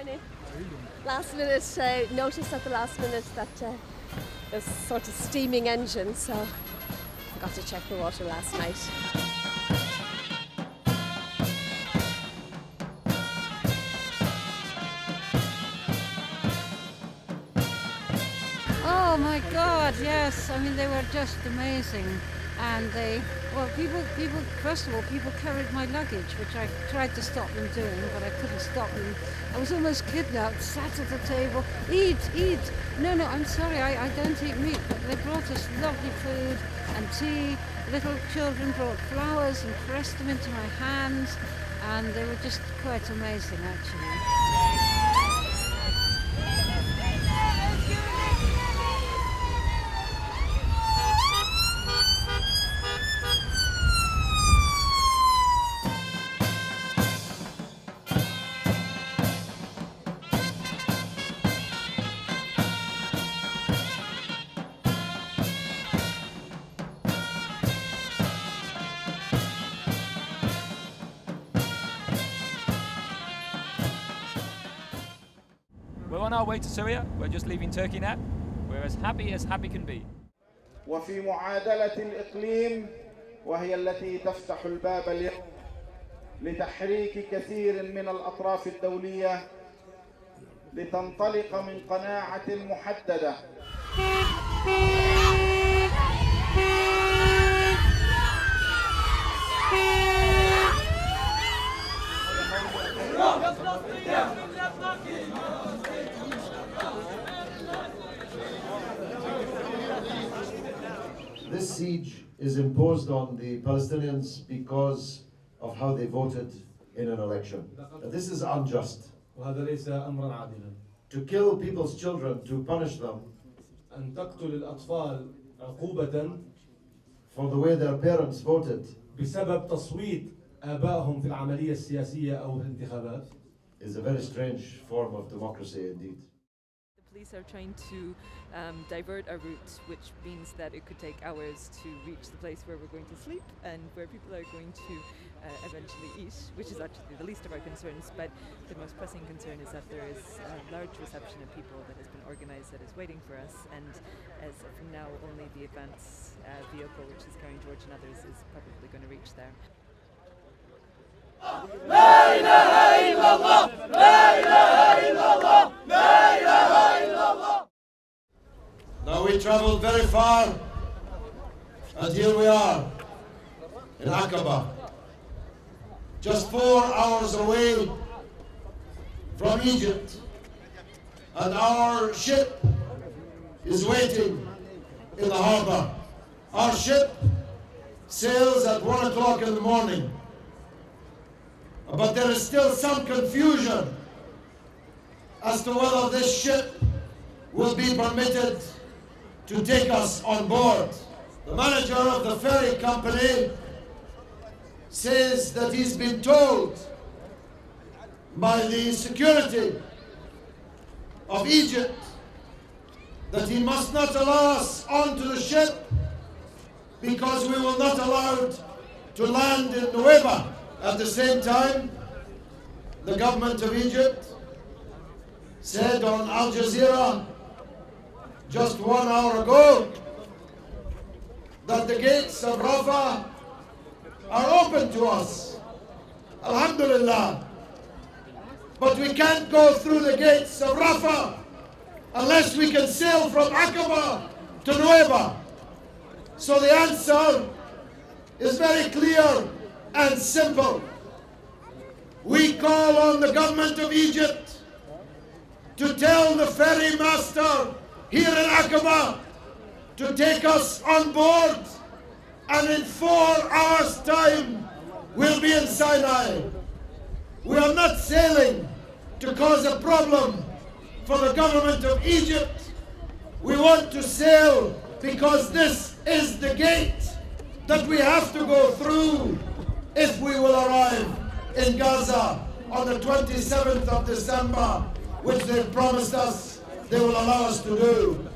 morning. Last minute, noticed at the last minute that there's sort of steaming engine, so forgot to check the water last night. Oh my God, yes. I mean, they were just amazing. And first of all, people carried my luggage, which I tried to stop them doing, but I couldn't stop them. I was almost kidnapped, sat at the table, eat. No, I'm sorry, I don't eat meat, but they brought us lovely food and tea. Little children brought flowers and pressed them into my hands, and they were just quite amazing, actually. We're on our way to Syria. We're just leaving Turkey now. We're as happy can be. وفي معادلة الإقليم وهي التي تفتح الباب اليوم لتحريك كثير من الأطراف الدولية لتنطلق من قناعة محددة This siege is imposed on the Palestinians because of how they voted in an election. This is unjust. وهذا ليس أمرا عادلا. To kill people's children, to punish them أن تقتل الأطفال عقوبة for the way their parents voted بسبب تصويت آبائهم في العملية السياسية أو في الانتخابات is a very strange form of democracy indeed. The police are trying to divert our route, which means that it could take hours to reach the place where we're going to sleep and where people are going to eventually eat, which is actually the least of our concerns. But the most pressing concern is that there is a large reception of people that has been organised that is waiting for us, and as of now only the advance vehicle, which is carrying George and others, is probably going to reach there. لا إله إلا الله لا إله إلا الله لا إله إلا الله. Now we traveled very far and here we are in Aqaba, just 4 hours away from Egypt, and our ship is waiting in the harbor. Our ship sails at 1 o'clock in the morning. But there is still some confusion as to whether this ship will be permitted to take us on board. The manager of the ferry company says that he's been told by the security of Egypt that he must not allow us onto the ship because we will not allow it to land in Nueva. At the same time, the government of Egypt said on Al Jazeera just 1 hour ago that the gates of Rafah are open to us. Alhamdulillah. But we can't go through the gates of Rafah unless we can sail from Aqaba to Nueva. So the answer is very clear and simple. We call on the government of Egypt to tell the ferry master here in Aqaba to take us on board, and in 4 hours' time we'll be in Sinai. We are not sailing to cause a problem for the government of Egypt. We want to sail because this is the gate that we have to go through if we will arrive in Gaza on the 27th of December, which they've promised us they will allow us to do.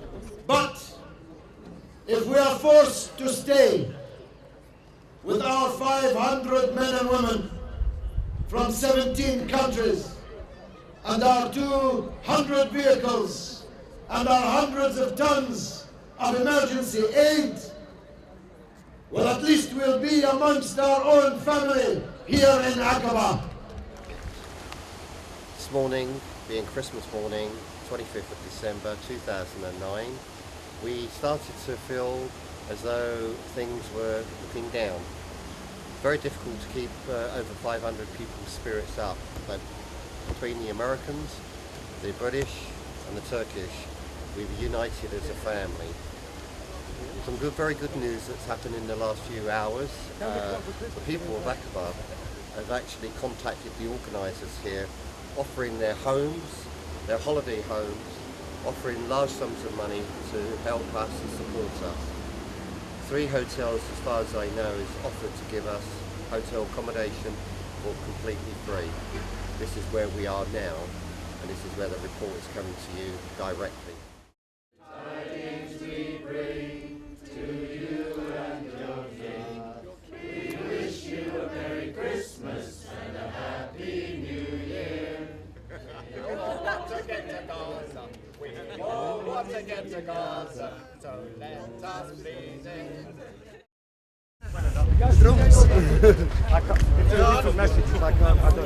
But if we are forced to stay with our 500 men and women from 17 countries and our 200 vehicles and our hundreds of tons of emergency aid, well, at least we'll be amongst our own family here in Aqaba. This morning, being Christmas morning, 25th of December 2009, we started to feel as though things were looking down. Very difficult to keep over 500 people's spirits up, but between the Americans, the British and the Turkish, we were united as a family. Some very good news that's happened in the last few hours. The people of Aqaba have actually contacted the organisers here, offering their homes, their holiday homes, offering large sums of money to help us and support us. 3 hotels, as far as I know, is offered to give us hotel accommodation for completely free. This is where we are now, and this is where the report is coming to you directly. Tidings we bring to you and your king. We wish you a Merry Christmas and a Happy New Year. We all want to get to Gaza. We all want to get to Gaza. So let us please it. I can't. It's a different message. I don't know.